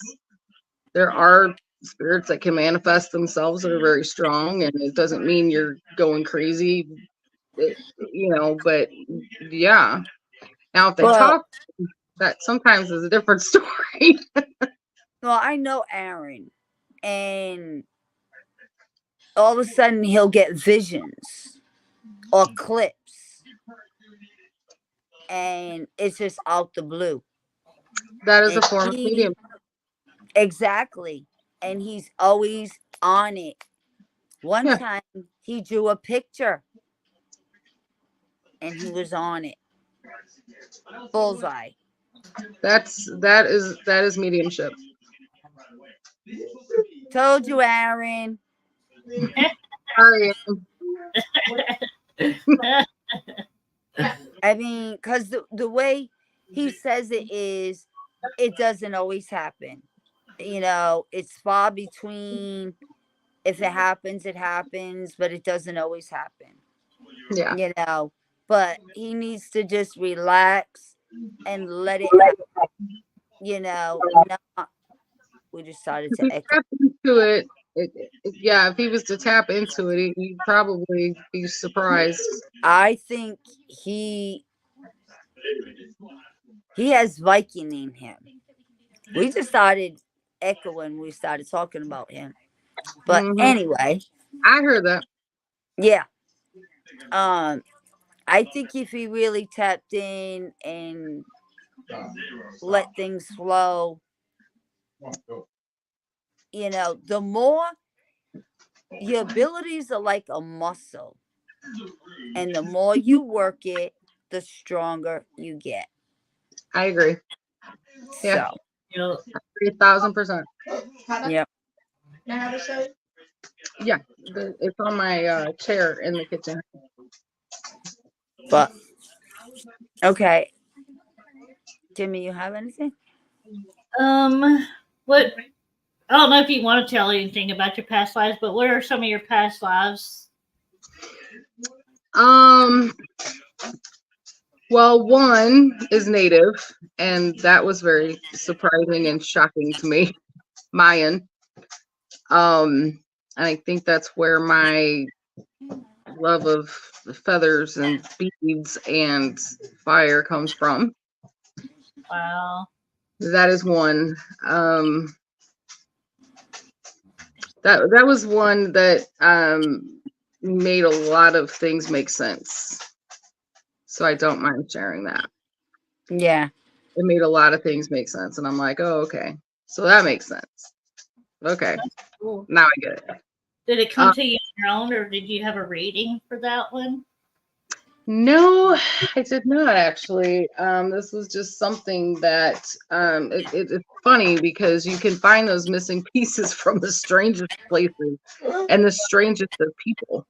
there are spirits that can manifest themselves that are very strong, and it doesn't mean you're going crazy, but yeah. Now, if they Well, talk, that sometimes is a different story. well, I know Aaron, and all of a sudden he'll get visions or clips, and it's just out the blue. That is a And form of medium. exactly, and he's always on it. One Yeah. time he drew a picture, and he was on it. Bullseye. That is mediumship. Told you, Aaron. Sorry. I mean, because the way he says it is, it doesn't always happen. It's far between. If it happens, it happens, but it doesn't always happen. Yeah. But he needs to just relax and let it happen. Not, we just started If to he echo. tapped into yeah, if he was to tap into it, he'd probably be surprised. I think he has Viking in him. We just started echoing. We started talking about him. But anyway, I heard that. yeah. I think if he really tapped in and let things flow, the more your abilities are like a muscle, and the more you work it, the stronger you get. I agree. Yeah. So, 3,000%. yep. Yeah. It's on my chair in the kitchen. But okay, Jimmy, you have anything? What? I don't know if you want to tell anything about your past lives, but what are some of your past lives? Well, one is native, and that was very surprising and shocking to me. Mayan. And I think that's where my love of feathers and beads and fire comes from. Wow. That is one. That was one that made a lot of things make sense. So I don't mind sharing that. Yeah. It made a lot of things make sense, and I'm like, oh, okay, so that makes sense. Okay, Cool. now I get it. Did it come to you on your own, or did you have a reading for that one? No, I did not actually. This was just something that it's funny because you can find those missing pieces from the strangest places and the strangest of people.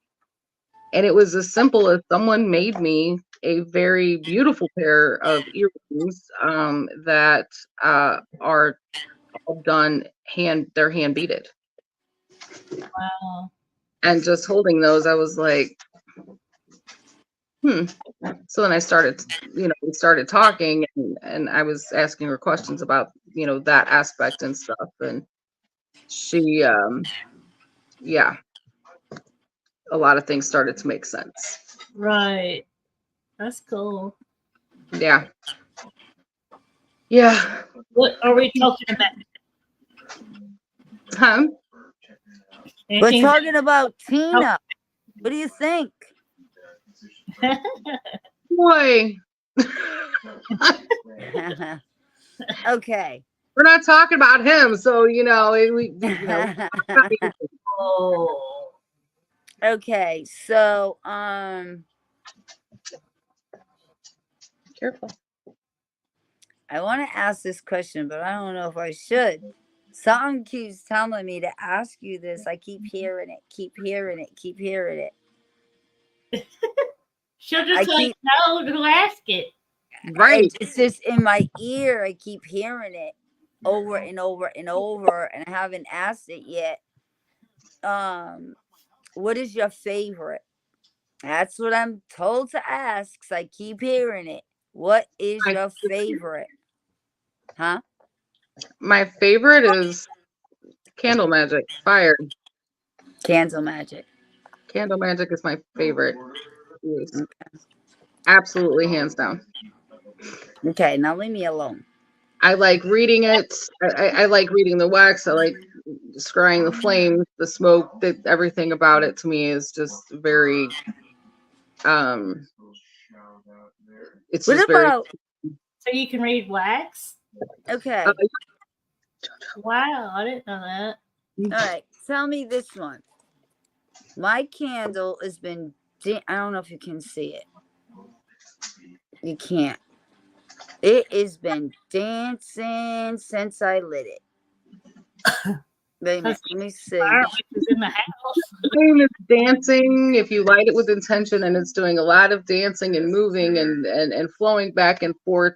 And it was as simple as someone made me a very beautiful pair of earrings that are all done they're hand beaded. Wow. And just holding those, I was like, So then I started, we started talking, and I was asking her questions about, that aspect and stuff. And she, yeah, a lot of things started to make sense. Right. That's cool. Yeah. Yeah. What are we talking about? Huh? We're talking about Tina. What do you think? Boy. Okay. We're not talking about him, so Oh. Okay, so careful. I want to ask this question, but I don't know if I should. Something keeps telling me to ask you this. I keep hearing it, keep hearing it. She'll just know to ask it. Right. It's just in my ear. I keep hearing it over and over and over, and I haven't asked it yet. What is your favorite? That's what I'm told to ask, 'cause I keep hearing it. What is your favorite? Huh? My favorite is Candle magic, fire. Candle magic. Candle magic is my favorite. Yes. Absolutely, hands down. Okay, now leave me alone. I like reading it. I like reading the wax. I like scrying the flame, the smoke, everything about it to me is just very it's What just very about So you can read wax? okay? Wow, I didn't know that. All right, tell me this one. My candle has been. I don't know if you can see it. You can't. It has been dancing since I lit it. Wait a minute, let me see. Fire witches in the house. flame is dancing. If you light it with intention and it's doing a lot of dancing and moving and flowing back and forth,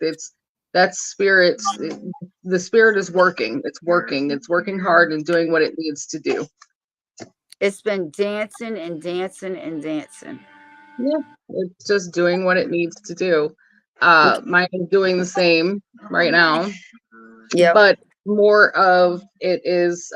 that's spirit. The spirit is working. It's working hard and doing what it needs to do. It's been dancing and dancing and dancing. Yeah, it's just doing what it needs to do. Mine is doing the same right now. Yeah, But more of it is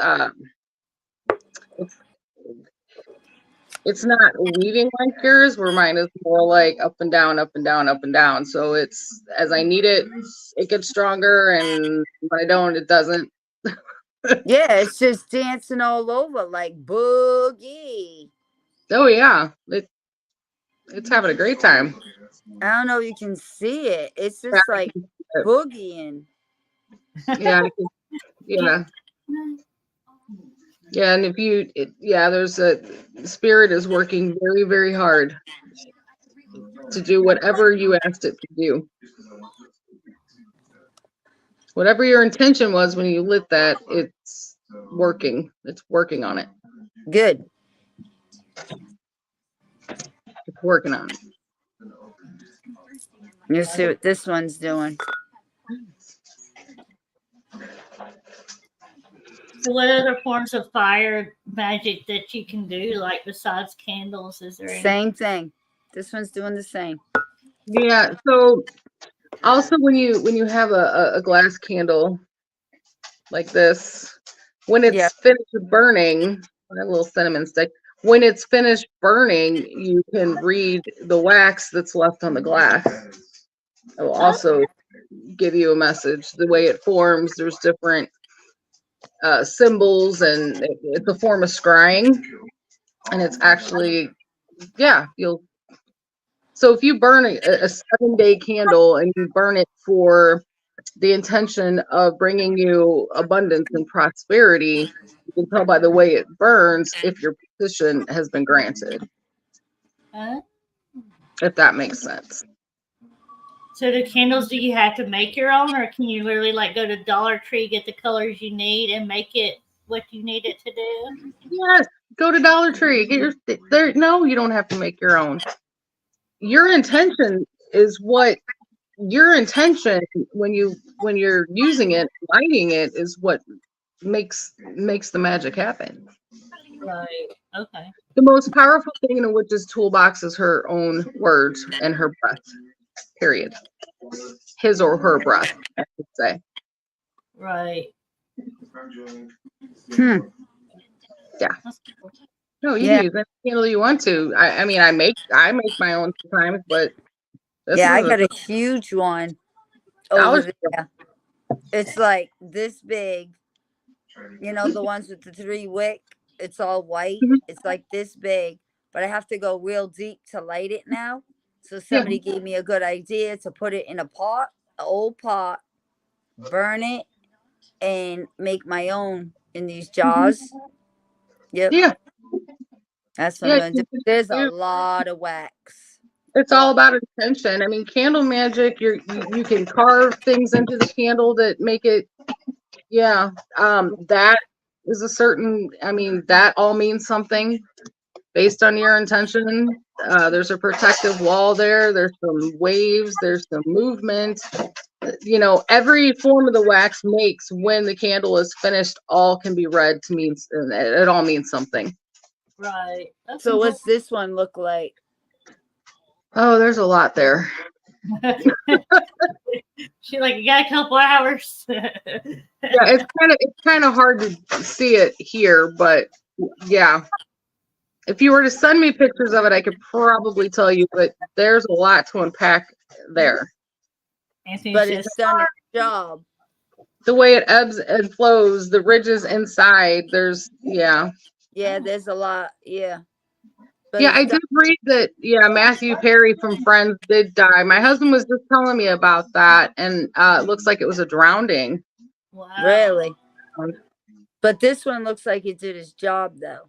it's not weaving like yours, where mine is more like up and down, up and down, up and down. So it's as I need it, it gets stronger, and when I don't, it doesn't. yeah, it's just dancing all over like boogie. Oh yeah, it's having a great time. I don't know if you can see it. It's just like boogieing. Yeah, yeah. Yeah, and if you, there's a spirit is working very, very hard to do whatever you asked it to do. Whatever your intention was when you lit that, it's working. It's working on it. Good. It's working on it. Let's see what this one's doing. So what other forms of fire magic that you can do, like besides candles? Is there any? Same thing. This one's doing the same. Yeah. So also when you have a glass candle like this, when it's finished burning, a little cinnamon stick. When it's finished burning, you can read the wax that's left on the glass. It will also give you a message. The way it forms, there's different symbols, and it's a form of scrying, and it's actually so if you burn a 7-day candle and you burn it for the intention of bringing you abundance and prosperity, you can tell by the way it burns if your petition has been granted, if that makes sense. So the candles, do you have to make your own, or can you literally like go to Dollar Tree, get the colors you need, and make it what you need it to do? Yes, go to Dollar Tree. Get your there. No, you don't have to make your own. Your intention is what your intention when you're using it, lighting it, is what makes the magic happen. Right. Okay. The most powerful thing in a witch's toolbox is her own words and her breath. Period. His or her breath, I should say. Right. Yeah. No, you can use any candle you want to. I mean, I make my own sometimes, but I got a huge one over there. It's like this big. You know, the ones with the 3 wick. It's all white. It's like this big, but I have to go real deep to light it now. So somebody gave me a good idea to put it in a pot, an old pot, burn it, and make my own in these jars. Yep. Yeah. That's what I'm going to do. There's a lot of wax. It's all about intention. I mean, candle magic, you can carve things into the candle that make it, that is a certain, I mean, that all means something based on your intention. There's a protective wall there. There's some waves. There's some movement. You know, every form of the wax makes, when the candle is finished, all can be read to mean, it all means something. Right. So what's this one look like? Oh, there's a lot there. She's like, you got a couple hours. Yeah, it's kind of hard to see it here, but yeah. If you were to send me pictures of it, I could probably tell you, but there's a lot to unpack there. Anthony But says, it's done its job. The way it ebbs and flows, the ridges inside, there's Yeah, there's a lot. Yeah. But yeah, it's I done- did read that. Yeah, Matthew Perry from Friends did die. My husband was just telling me about that, and it looks like it was a drowning. wow. Really. But this one looks like it did its job, though.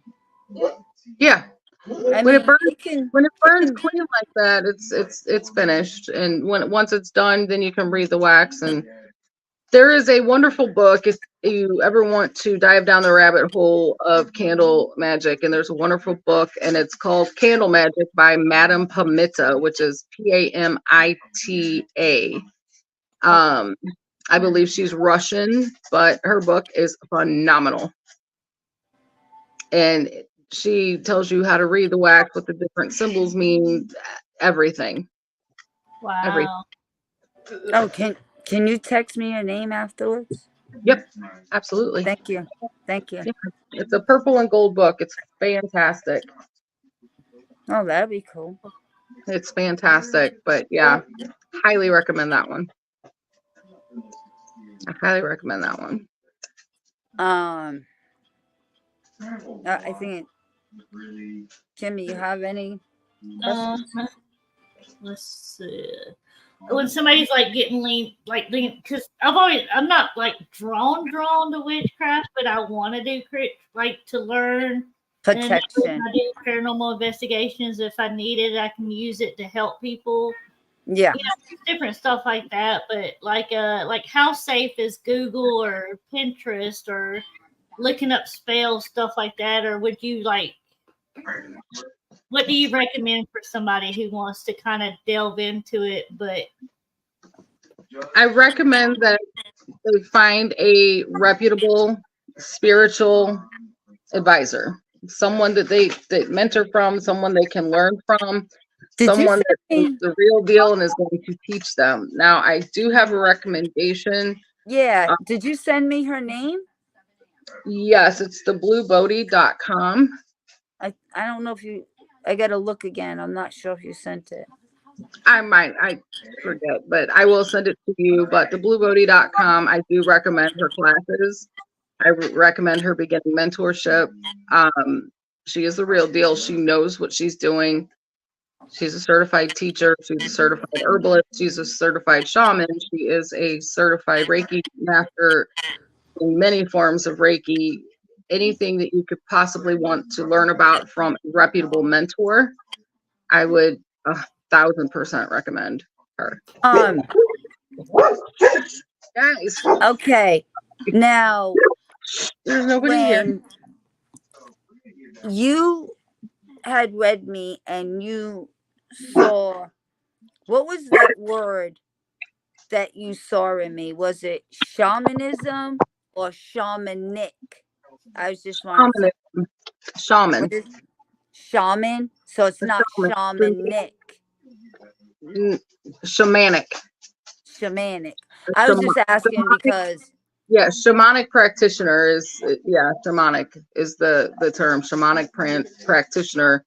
Yeah, I when mean, it burns, it can. when it burns clean like that, it's finished. And once it's done, then you can read the wax. And there is a wonderful book if you ever want to dive down the rabbit hole of candle magic. And there's a wonderful book, and it's called Candle Magic by Madame Pamita, which is Pamita. I believe she's Russian, but her book is phenomenal. And she tells you how to read the wax, what the different symbols mean, everything. Wow. Everything. Oh, can you text me your name afterwards? Yep, absolutely. Thank you. Thank you. Yeah, it's a purple and gold book. It's fantastic. Oh, that'd be cool. It's fantastic. But yeah, highly recommend that one. I highly recommend that one. I think, Kimmy, you have any Um, questions? let's see. When somebody's like getting lean, because I'm not like drawn to witchcraft, but I want to do to learn. And Protection. I do paranormal investigations. If I need it, I can use it to help people. Yeah. You know, different stuff like that. But like how safe is Google or Pinterest or looking up spells, stuff like that? Or would you what do you recommend for somebody who wants to kind of delve into it? But I recommend that they find a reputable spiritual advisor, someone that mentor from, someone they can learn from, someone that's the real deal and is going to teach them. Now, I do have a recommendation. Yeah. Did you send me her name? Yes, it's thebluebodie.com. I don't know if you. I gotta look again. I'm not sure if you sent it. I forget, but I will send it to you. But thebluebodie.com, I do recommend her classes. I recommend her beginning mentorship. She is the real deal. She knows what she's doing. She's a certified teacher. She's a certified herbalist. She's a certified shaman. She is a certified Reiki master in many forms of Reiki. Anything that you could possibly want to learn about from a reputable mentor, I would 1,000% recommend her. Guys. Okay. Now, there's nobody here. You had read me and you saw, what was that word that you saw in me? Was it shamanism or shamanic? I was just wondering. Shaman. Shaman? So it's not shamanic. Shamanic. Shamanic. I was just asking because. Yeah, shamanic practitioner is, shamanic is the term. Shamanic practitioner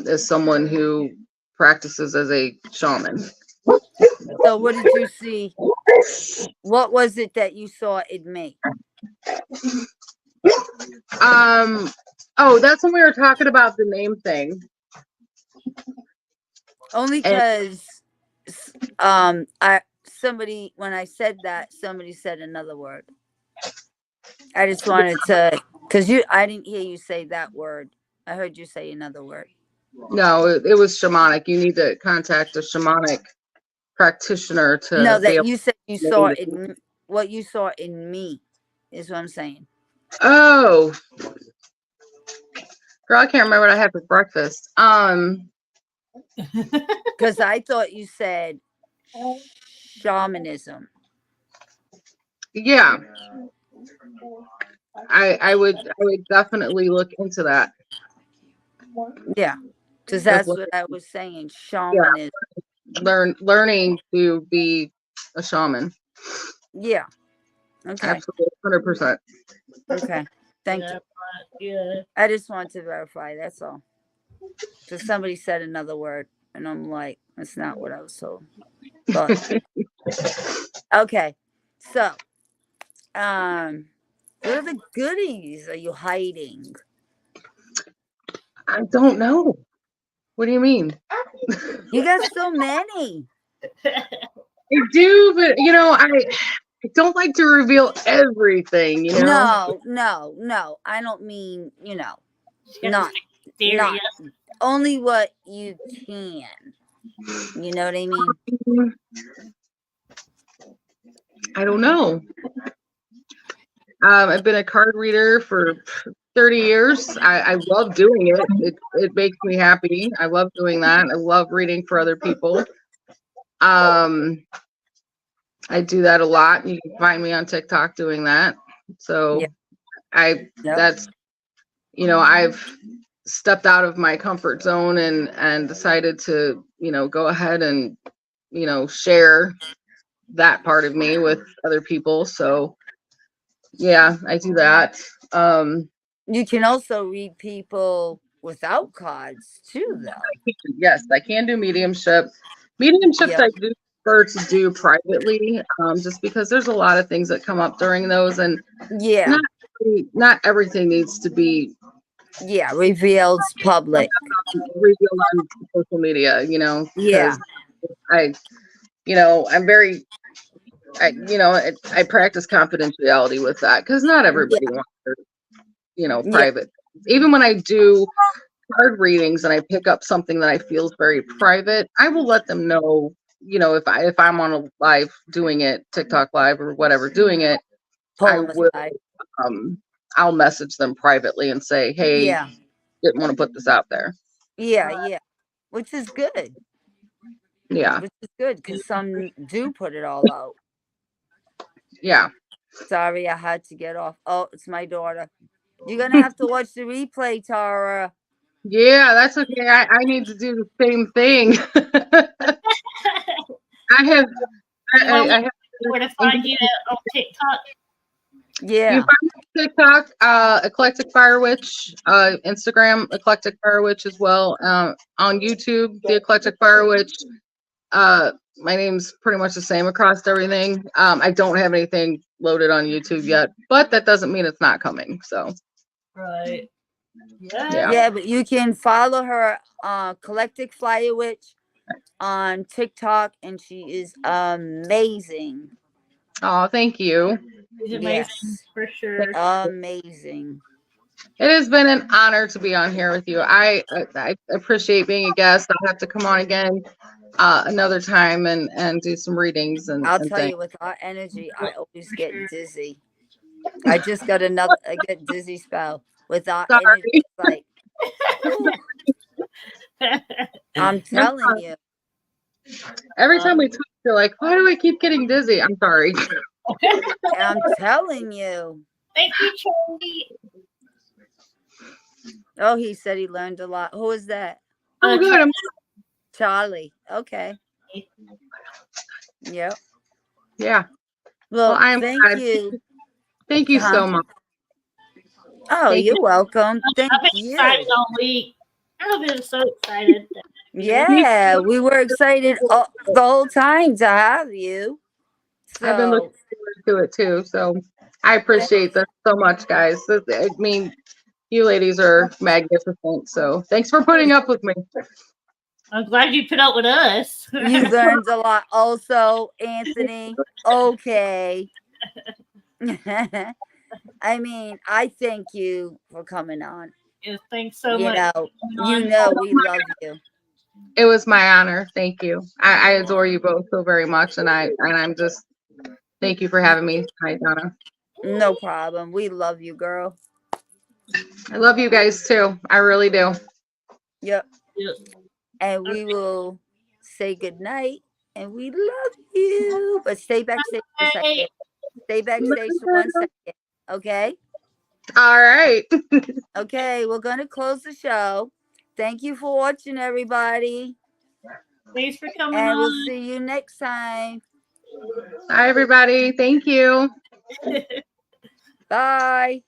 is someone who practices as a shaman. So what did you see? What was it that you saw in me? Oh, that's when we were talking about the name thing. Only because somebody, when I said that, somebody said another word. I just wanted to, because I didn't hear you say that word. I heard you say another word. No, it was shamanic. You need to contact a shamanic practitioner to. No, that you said you saw it. What you saw in me is what I'm saying. Oh, girl, I can't remember what I had for breakfast. Because I thought you said shamanism. Yeah, I would definitely look into that. Yeah, because that's what I was saying. Shamanism. Yeah. Learning to be a shaman. Yeah. Okay. Absolutely, 100%. Okay. Thank you. Yeah. I just wanted to verify. That's all. Because somebody said another word, and I'm like, that's not what I was told. But okay. So, what are the goodies are you hiding? I don't know. What do you mean? You got so many. I do, but I don't like to reveal everything, No. I don't mean, not Serious. only what you can. You know what I mean? I don't know. I've been a card reader for 30 years. I love doing it. It makes me happy. I love doing that. I love reading for other people. I do that a lot. You can find me on TikTok doing that. So Yep. that's, I've stepped out of my comfort zone and decided to, go ahead and, share that part of me with other people. So yeah, I do that. You can also read people without cards too, though. Yes, I can do mediumship. Mediumships Yep. I do prefer to do privately, just because there's a lot of things that come up during those, and Yeah. not everything needs to be Revealed public. revealed on social media, Yeah. because I'm very, I practice confidentiality with that because not everybody wants their, private. Even when I do card readings and I pick up something that I feel is very private, I will let them know, if I'm on a live doing it, TikTok live or whatever, doing it, Pull I them will, aside. I'll message them privately and say, hey, Yeah. didn't want to put this out there. Yeah. Which is good. Yeah. Which is good because some do put it all out. Yeah. Sorry, I had to get off. Oh, it's my daughter. You're going to have to watch the replay, Tara. Yeah, that's okay. I need to do the same thing. I have, I have Where to find you on TikTok? Yeah. You find me on TikTok, Eclectic Fire Witch, Instagram, Eclectic Fire Witch as well. On YouTube, the Eclectic Fire Witch. My name's pretty much the same across everything. I don't have anything loaded on YouTube yet, but that doesn't mean it's not coming. So Right. Yeah, but you can follow her, Eclectic Fire Witch, on TikTok, and she is amazing. Oh, thank you. She's amazing for sure. Amazing. It has been an honor to be on here with you. I appreciate being a guest. I'll have to come on again another time and do some readings and I'll tell things. you, with our energy, I always get dizzy. I just got I get dizzy spell with our energy. Like, I'm telling you. Every time we talk, you're like, why do I keep getting dizzy? I'm sorry. I'm telling you. Thank you, Charlie. Oh, he said he learned a lot. Who is that? Oh, good. Charlie. Okay. Yep. Yeah. Well, I'm thank glad. you. Thank you so much. Oh, you're welcome. Thank I've been you. excited all week. I've been so excited. Yeah, we were excited the whole time to have you. So, I've been looking forward to it too. So I appreciate this so much, guys. I mean, you ladies are magnificent. So thanks for putting up with me. I'm glad you put up with us. You learned a lot also, Anthony. Okay. I mean, I thank you for coming on. Yeah, thanks so much. We love you. It was my honor. Thank you. I adore you both so very much, and I'm just thank you for having me. Hi, Donna. No problem. We love you, girl. I love you guys too. I really do. Yep. And we will say good night. And we love you. But stay backstage for a second. Stay backstage for 1 second. Okay? All right. Okay, we're going to close the show. Thank you for watching, everybody. Thanks for coming and on. we'll see you next time. Bye, everybody. Thank you. Bye.